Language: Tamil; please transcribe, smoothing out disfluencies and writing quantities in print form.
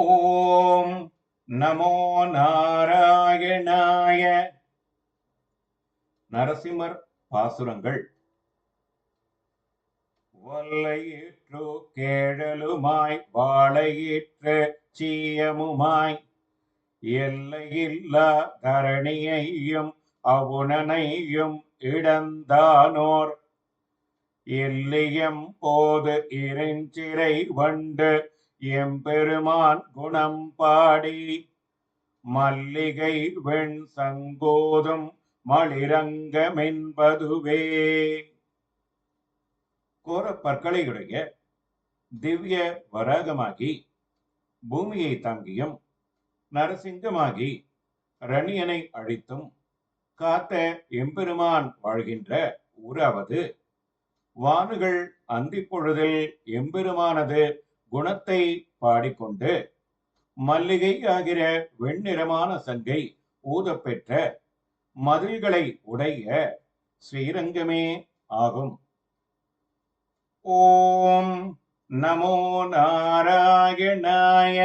ஓம் நமோ நாராயணாய. நரசிம்மர் பாசுரங்கள். வல்லையிற்று கேழலுமாய் வாழையிற்று சீயமுமாய் எல்லையில்லா தரணியையும் அவுணனையும் இடந்தானோர் எல்லியம் போது இறைஞ்சிறை வண்டு எம்பெருமான் குணம் பாடி மல்லிகை வெண் சங்கோதும் மலிரங்கமென்பதுவே. கோர பற்களையுடைய திவ்ய வராகமாகி பூமியை தாங்கியும் நரசிங்கமாகி ரணியனை அழித்தும் காத்த எம்பெருமான் வாழ்கின்ற ஊராவது வானுகள் அந்தி பொழுதில் எம்பெருமானது குணத்தை பாடிக்கொண்டு மல்லிகை ஆகிற வெண்ணிறமான சங்கை ஊதப்பெற்ற மதில்களை உடைய ஸ்ரீரங்கமே ஆகும். ஓம் நமோ நாராயணாய.